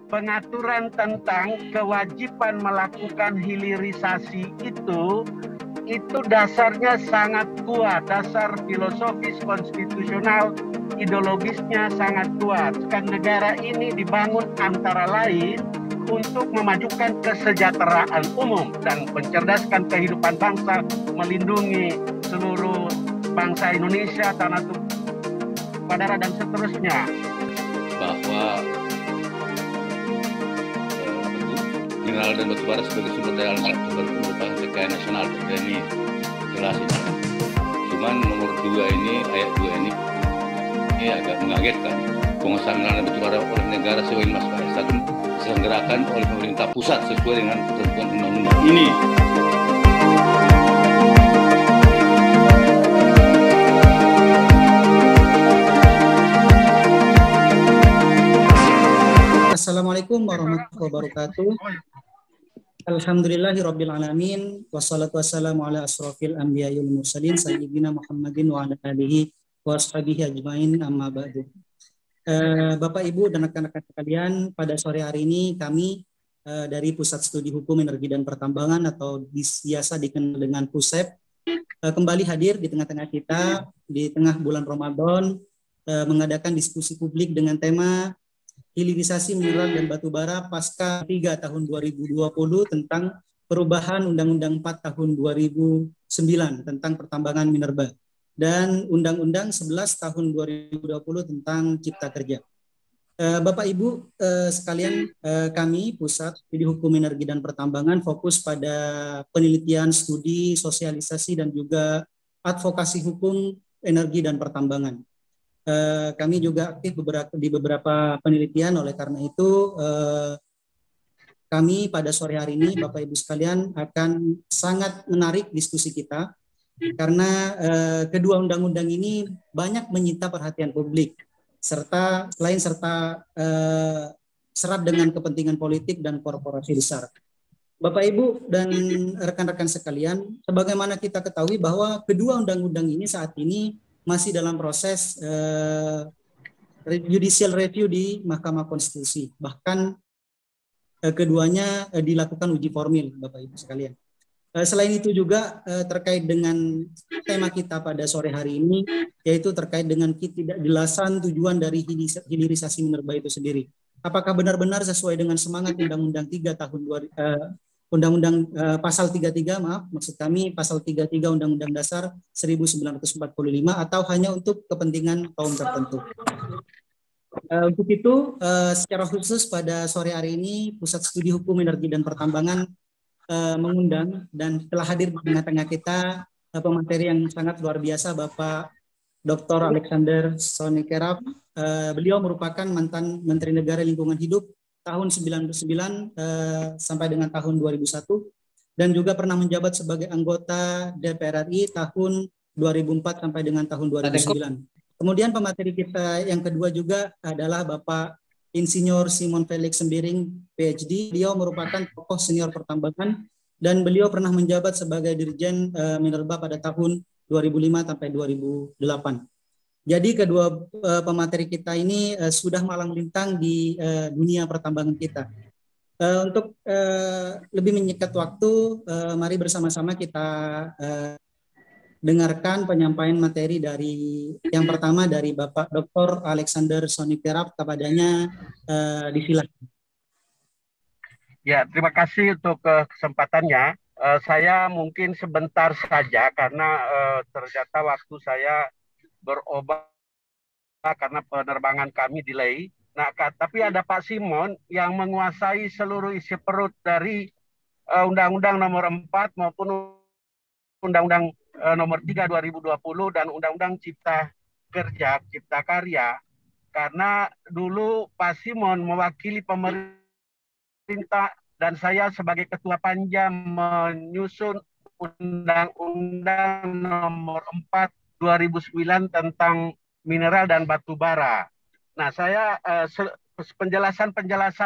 pengaturan tentang kewajiban melakukan hilirisasi itu dasarnya sangat kuat, dasar filosofis konstitusional ideologisnya sangat kuat. Kan negara ini dibangun antara lain untuk memajukan kesejahteraan umum dan mencerdaskan kehidupan bangsa, melindungi seluruh bangsa Indonesia, tanah tumpah darah dan seterusnya. Bahwa mineral dan batu bara sebagai sumber daya alam merupakan kekayaan nasional, ini jelas ini. Cuman nomor 2 ini, ayat 2 ini agak mengagetkan. Penguasaan mineral dan batu bara oleh negara sesuai Mas ayat 1 diselenggarakan oleh pemerintah pusat sesuai dengan ketentuan undang-undang ini. Assalamualaikum warahmatullahi wabarakatuh. Alhamdulillahirabbil alamin wassalatu wassalamu ala asrofil anbiya'il mursalin sayyidina Muhammadin wa ala alihi wa ashabihi ajmain amma ba'du. Bapak Ibu dan rekan-rekan sekalian, pada sore hari ini kami dari Pusat Studi Hukum Energi dan Pertambangan atau biasa dikenal dengan PUSEP kembali hadir di tengah-tengah kita di tengah bulan Ramadan mengadakan diskusi publik dengan tema hilirisasi mineral dan batu bara pasca 3 tahun 2020 tentang perubahan Undang-Undang 4 tahun 2009 tentang pertambangan minerba dan Undang-Undang 11 tahun 2020 tentang Cipta Kerja. Bapak Ibu sekalian, kami Pusat Studi Hukum Energi dan Pertambangan fokus pada penelitian, studi, sosialisasi dan juga advokasi hukum energi dan pertambangan. Kami juga aktif di beberapa penelitian, oleh karena itu kami pada sore hari ini Bapak Ibu sekalian akan sangat menarik diskusi kita karena kedua undang-undang ini banyak menyita perhatian publik serta serat dengan kepentingan politik dan korporasi besar. Bapak Ibu dan rekan-rekan sekalian, sebagaimana kita ketahui bahwa kedua undang-undang ini saat ini masih dalam proses judicial review di Mahkamah Konstitusi. Bahkan keduanya dilakukan uji formil, Bapak Ibu sekalian. Selain itu juga terkait dengan tema kita pada sore hari ini, yaitu terkait dengan ketidakjelasan tujuan dari hilirisasi minerba itu sendiri. Apakah benar-benar sesuai dengan semangat Undang-Undang 3 tahun Undang-Undang pasal 33, maksud kami pasal 33 Undang-Undang Dasar 1945 atau hanya untuk kepentingan kaum tertentu. Untuk itu, secara khusus pada sore hari ini Pusat Studi Hukum Energi dan Pertambangan mengundang dan telah hadir di tengah-tengah kita pemateri yang sangat luar biasa, Bapak Dr. Alexander Sonikerap. Beliau merupakan mantan Menteri Negara Lingkungan Hidup tahun 1999 sampai dengan tahun 2001 dan juga pernah menjabat sebagai anggota DPR RI tahun 2004 sampai dengan tahun 2009. Kemudian pemateri kita yang kedua juga adalah Bapak Insinyur Simon Felix Sembiring, PhD. Beliau merupakan tokoh senior pertambangan dan beliau pernah menjabat sebagai Dirjen Minerba pada tahun 2005 sampai 2008. Jadi kedua pemateri kita ini sudah malang melintang di dunia pertambangan kita. Untuk lebih menyingkat waktu, mari bersama-sama kita dengarkan penyampaian materi dari yang pertama dari Bapak Dr. Alexander Sonikerap. Kepadanya disilakan. Ya, terima kasih untuk kesempatannya. Saya mungkin sebentar saja karena ternyata waktu saya berobat karena penerbangan kami delay. Nah, tapi ada Pak Simon yang menguasai seluruh isi perut dari Undang-Undang Nomor 4 maupun Undang-Undang Nomor 3 2020 dan Undang-Undang Cipta Kerja, Cipta Karya. Karena dulu Pak Simon mewakili pemerintah dan saya sebagai Ketua Panja menyusun Undang-Undang Nomor 4 2009 tentang mineral dan batu bara. Nah, saya penjelasan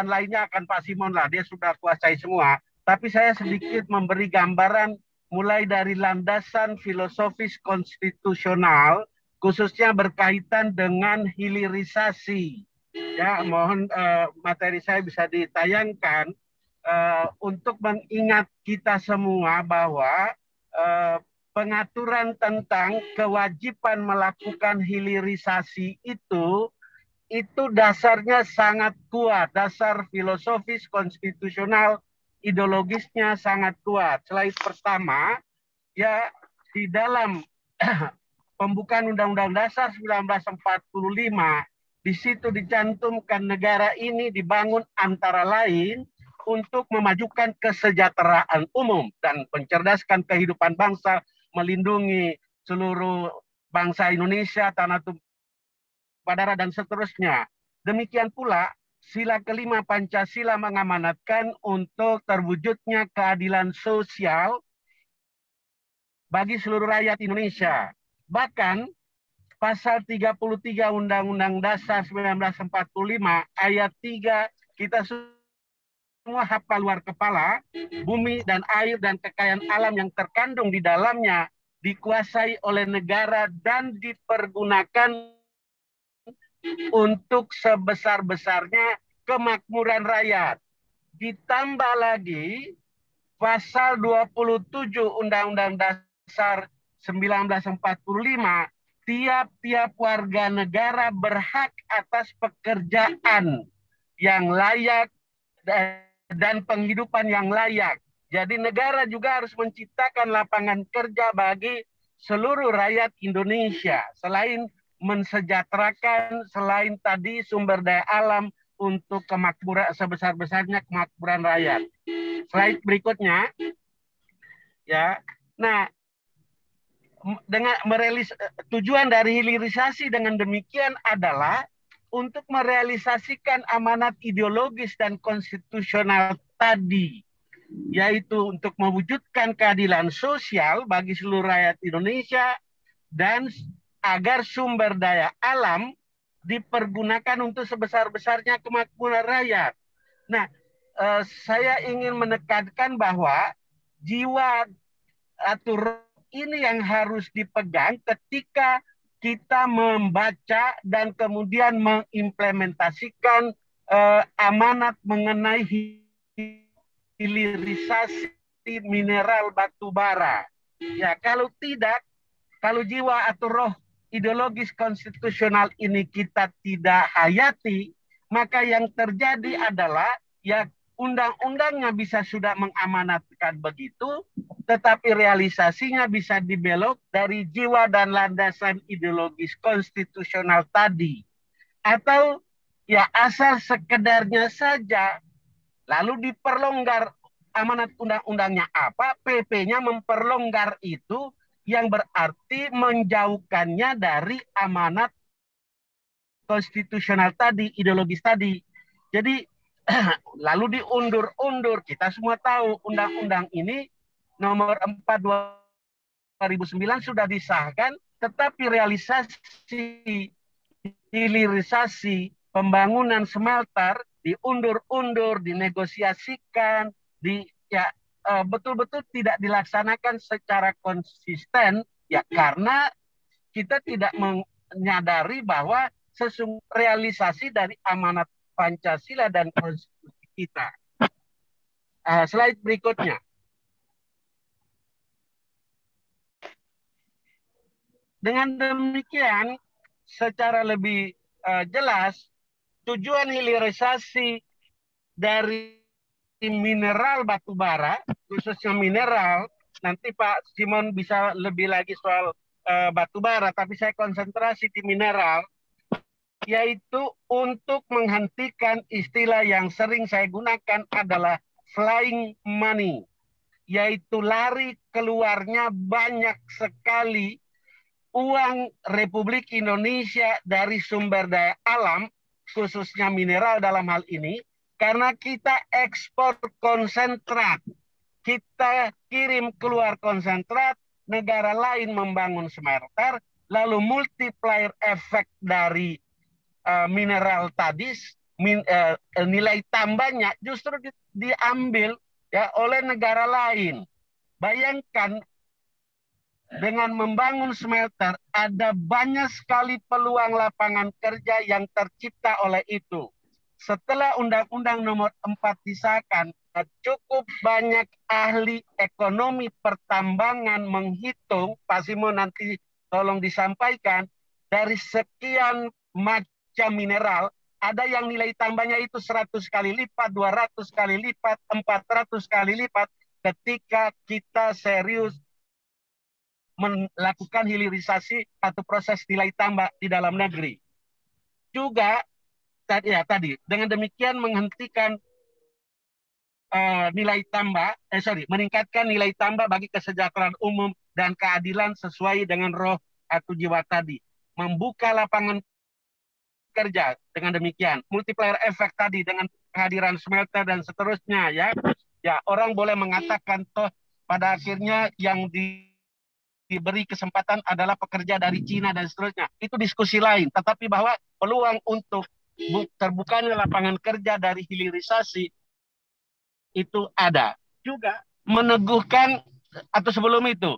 lainnya akan Pak Simon lah, dia sudah kuasai semua. Tapi saya sedikit memberi gambaran mulai dari landasan filosofis konstitusional, khususnya berkaitan dengan hilirisasi Ya, mohon materi saya bisa ditayangkan untuk mengingat kita semua bahwa eh, pengaturan tentang kewajiban melakukan hilirisasi itu dasarnya sangat kuat, dasar filosofis, konstitusional, ideologisnya sangat kuat. Slide pertama, ya di dalam pembukaan Undang-Undang Dasar 1945, di situ dicantumkan negara ini dibangun antara lain untuk memajukan kesejahteraan umum dan mencerdaskan kehidupan bangsa, melindungi seluruh bangsa Indonesia, tanah tumpah darah, dan seterusnya. Demikian pula, sila kelima Pancasila mengamanatkan untuk terwujudnya keadilan sosial bagi seluruh rakyat Indonesia. Bahkan pasal 33 Undang-Undang Dasar 1945 ayat 3 kita semua hafal luar kepala, bumi dan air dan kekayaan alam yang terkandung di dalamnya dikuasai oleh negara dan dipergunakan untuk sebesar-besarnya kemakmuran rakyat. Ditambah lagi pasal 27 Undang-Undang Dasar 1945, tiap-tiap warga negara berhak atas pekerjaan yang layak dan penghidupan yang layak. Jadi negara juga harus menciptakan lapangan kerja bagi seluruh rakyat Indonesia. Selain mensejahterakan, selain tadi sumber daya alam untuk kemakmuran sebesar-besarnya kemakmuran rakyat. Slide berikutnya, ya. Nah, dengan tujuan dari hilirisasi dengan demikian adalah untuk merealisasikan amanat ideologis dan konstitusional tadi, yaitu untuk mewujudkan keadilan sosial bagi seluruh rakyat Indonesia dan agar sumber daya alam dipergunakan untuk sebesar-besarnya kemakmuran rakyat. Nah, saya ingin menekankan bahwa jiwa atau ini yang harus dipegang ketika kita membaca dan kemudian mengimplementasikan amanat mengenai hilirisasi mineral batu bara. Ya, kalau tidak, kalau jiwa atau roh ideologis konstitusional ini kita tidak hayati, maka yang terjadi adalah ya undang-undangnya bisa sudah mengamanatkan begitu, tetapi realisasinya bisa dibelok dari jiwa dan landasan ideologis konstitusional tadi. Atau ya asal sekedarnya saja, lalu diperlonggar amanat undang-undangnya apa, PP-nya memperlonggar itu, yang berarti menjauhkannya dari amanat konstitusional tadi, ideologis tadi. Jadi lalu diundur-undur. Kita semua tahu undang-undang ini nomor 4 2009 sudah disahkan, tetapi realisasi hilirisasi pembangunan smelter diundur-undur, dinegosiasikan, betul-betul tidak dilaksanakan secara konsisten, ya karena kita tidak menyadari bahwa realisasi dari amanat Pancasila dan konstitusi kita. Slide berikutnya. Dengan demikian, secara lebih jelas, tujuan hilirisasi dari mineral batu bara, khususnya mineral, nanti Pak Simon bisa lebih lagi soal batu bara, tapi saya konsentrasi di mineral, yaitu untuk menghentikan istilah yang sering saya gunakan adalah flying money, yaitu lari keluarnya banyak sekali uang Republik Indonesia dari sumber daya alam, khususnya mineral dalam hal ini, karena kita ekspor konsentrat. Kita kirim keluar konsentrat, negara lain membangun smelter, lalu multiplier efek dari mineral tadi, nilai tambahnya justru diambil ya oleh negara lain. Bayangkan dengan membangun smelter ada banyak sekali peluang lapangan kerja yang tercipta oleh itu. Setelah Undang-Undang Nomor 4 disahkan, cukup banyak ahli ekonomi pertambangan menghitung, Pak Simon nanti tolong disampaikan, dari sekian macam mineral, ada yang nilai tambahnya itu 100 kali lipat, 200 kali lipat, 400 kali lipat ketika kita serius melakukan hilirisasi atau proses nilai tambah di dalam negeri. Juga tadi dengan demikian menghentikan meningkatkan nilai tambah bagi kesejahteraan umum dan keadilan sesuai dengan roh atau jiwa tadi. Membuka lapangan kerja dengan demikian. Multiplier efek tadi dengan kehadiran smelter dan seterusnya ya. Ya, orang boleh mengatakan toh pada akhirnya yang diberi kesempatan adalah pekerja dari Cina dan seterusnya. Itu diskusi lain. Tetapi bahwa peluang untuk terbukanya lapangan kerja dari hilirisasi itu ada. Juga meneguhkan, atau sebelum itu,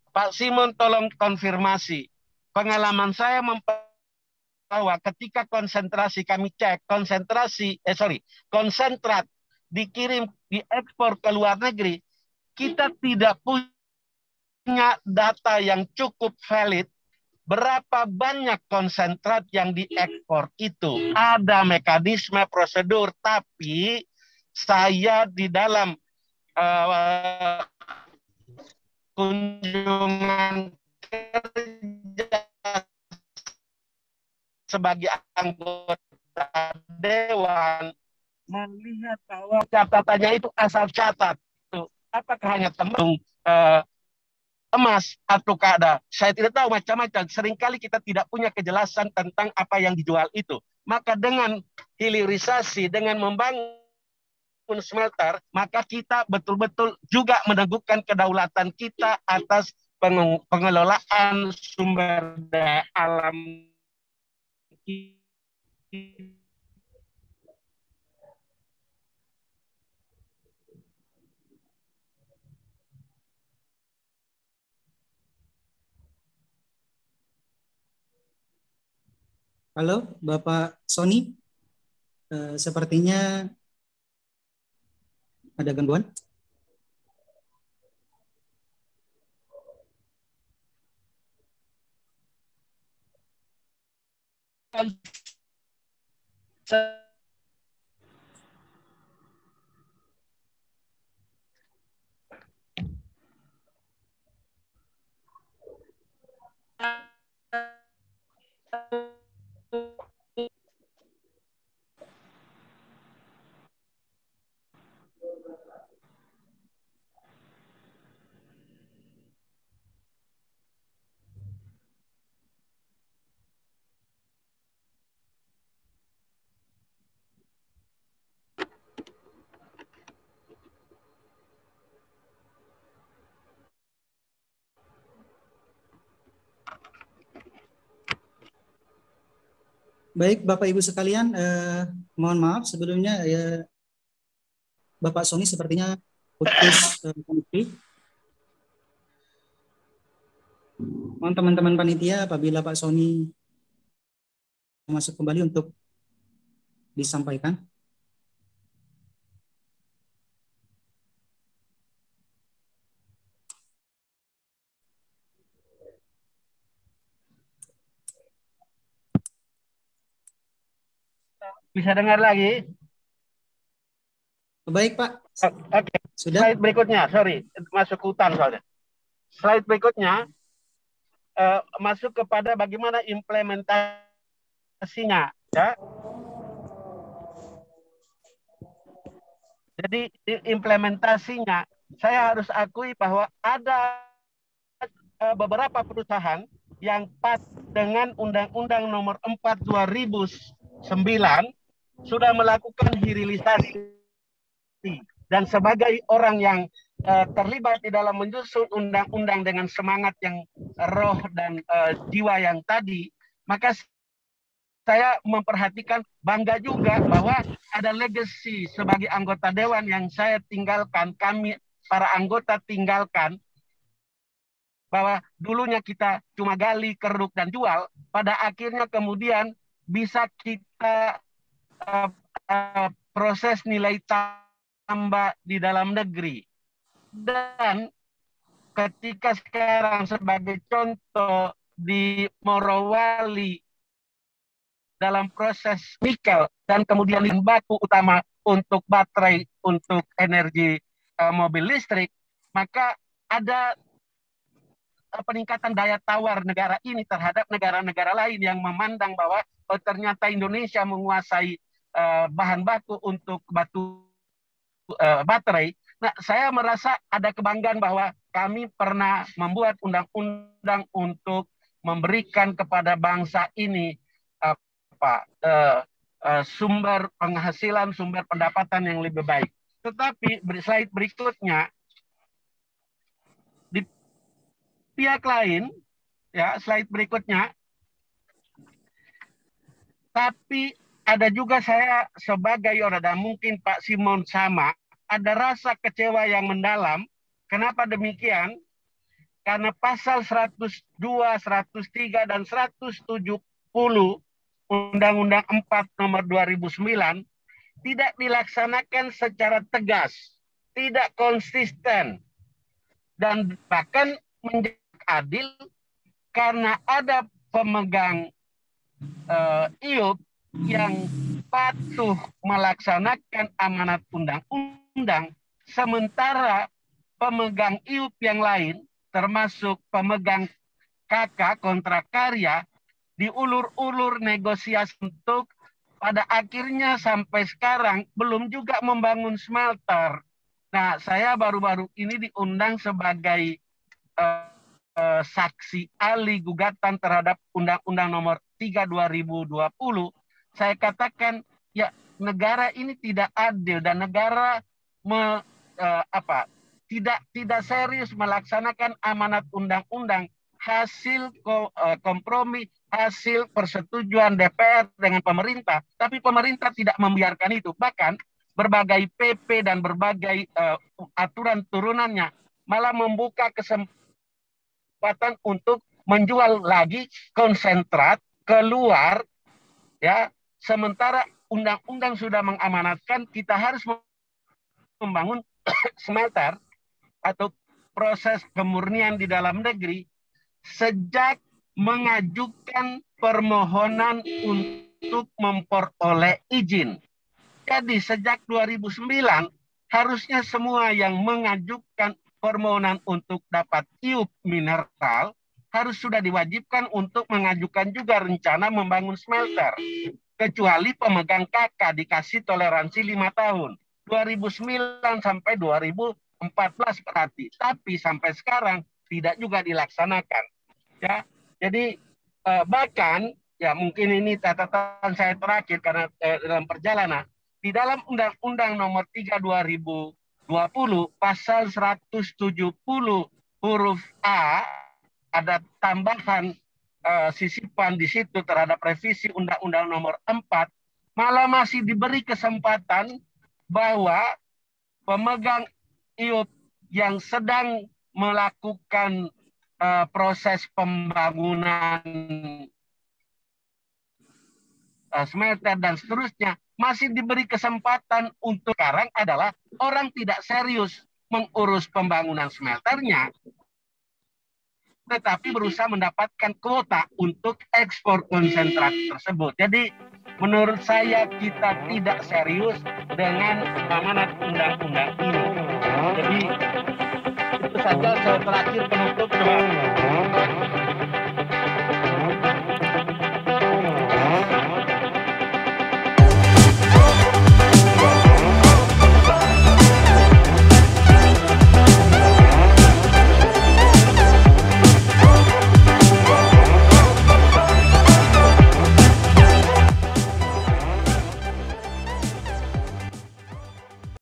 Pak Simon tolong konfirmasi. Pengalaman saya bahwa ketika kami cek konsentrat dikirim, diekspor ke luar negeri, kita tidak punya data yang cukup valid berapa banyak konsentrat yang diekspor itu. Ada mekanisme prosedur, tapi saya di dalam kunjungan kerja sebagai anggota dewan melihat bahwa catatannya itu asal catat. Apakah hanya tembung emas atau ada? Saya tidak tahu, macam-macam. Seringkali kita tidak punya kejelasan tentang apa yang dijual itu. Maka dengan hilirisasi, dengan membangun smelter, maka kita betul-betul juga meneguhkan kedaulatan kita atas pengelolaan sumber daya alam kita. Halo, Bapak Sony. Sepertinya ada gangguan. Baik, Bapak Ibu sekalian, mohon maaf sebelumnya Bapak Sony sepertinya putus koneksi. Mohon teman-teman panitia apabila Pak Sony masuk kembali untuk disampaikan. Bisa dengar lagi? Baik, Pak. Oke. Sudah? Slide berikutnya, sorry, masuk hutan soalnya. Slide berikutnya masuk kepada bagaimana implementasinya, ya. Jadi implementasinya, saya harus akui bahwa ada beberapa perusahaan yang pas dengan Undang-Undang Nomor 4 2009 sudah melakukan hilirisasi. Dan sebagai orang yang terlibat di dalam menyusun undang-undang dengan semangat yang roh dan jiwa yang tadi, maka saya memperhatikan bangga juga bahwa ada legacy sebagai anggota dewan yang saya tinggalkan, kami para anggota tinggalkan bahwa dulunya kita cuma gali, keruk, dan jual, pada akhirnya kemudian bisa kita proses nilai tambah di dalam negeri. Dan ketika sekarang sebagai contoh di Morowali dalam proses nikel dan kemudian baku utama untuk baterai untuk energi mobil listrik, maka ada peningkatan daya tawar negara ini terhadap negara-negara lain yang memandang bahwa ternyata Indonesia menguasai bahan baku untuk baterai. Nah, saya merasa ada kebanggaan bahwa kami pernah membuat undang-undang untuk memberikan kepada bangsa ini sumber penghasilan, sumber pendapatan yang lebih baik. Tetapi slide berikutnya, di pihak lain, ya slide berikutnya, tapi ada juga saya sebagai orang, dan mungkin Pak Simon sama, ada rasa kecewa yang mendalam. Kenapa demikian? Karena pasal 102, 103, dan 170 Undang-Undang 4 nomor 2009 tidak dilaksanakan secara tegas, tidak konsisten, dan bahkan menjadi adil karena ada pemegang IUP yang patuh melaksanakan amanat undang-undang, sementara pemegang IUP yang lain, termasuk pemegang KK kontrak karya, diulur-ulur negosiasi untuk pada akhirnya sampai sekarang belum juga membangun smelter. Nah, saya baru-baru ini diundang sebagai saksi ahli gugatan terhadap Undang-Undang Nomor 3 2020. Saya katakan ya negara ini tidak adil dan negara tidak serius melaksanakan amanat undang-undang hasil kompromi, hasil persetujuan DPR dengan pemerintah, tapi pemerintah tidak membiarkan itu. Bahkan berbagai PP dan berbagai aturan turunannya malah membuka kesempatan untuk menjual lagi konsentrat keluar, ya. Sementara undang-undang sudah mengamanatkan kita harus membangun smelter atau proses kemurnian di dalam negeri sejak mengajukan permohonan untuk memperoleh izin. Jadi sejak 2009 harusnya semua yang mengajukan permohonan untuk dapat IUP mineral harus sudah diwajibkan untuk mengajukan juga rencana membangun smelter. Kecuali pemegang KK dikasih toleransi 5 tahun. 2009 sampai 2014 berarti. Tapi sampai sekarang tidak juga dilaksanakan. Ya, jadi bahkan ya mungkin ini catatan saya terakhir karena dalam perjalanan di dalam Undang-Undang Nomor 3 2020 pasal 170 huruf A ada tambahan sisipan di situ terhadap revisi Undang-Undang Nomor 4 malah masih diberi kesempatan bahwa pemegang IUP yang sedang melakukan proses pembangunan smelter dan seterusnya masih diberi kesempatan untuk sekarang adalah orang tidak serius mengurus pembangunan smelternya, tetapi berusaha mendapatkan kuota untuk ekspor konsentrat tersebut. Jadi menurut saya kita tidak serius dengan amanat undang-undang ini. Jadi itu saja terakhir penutup.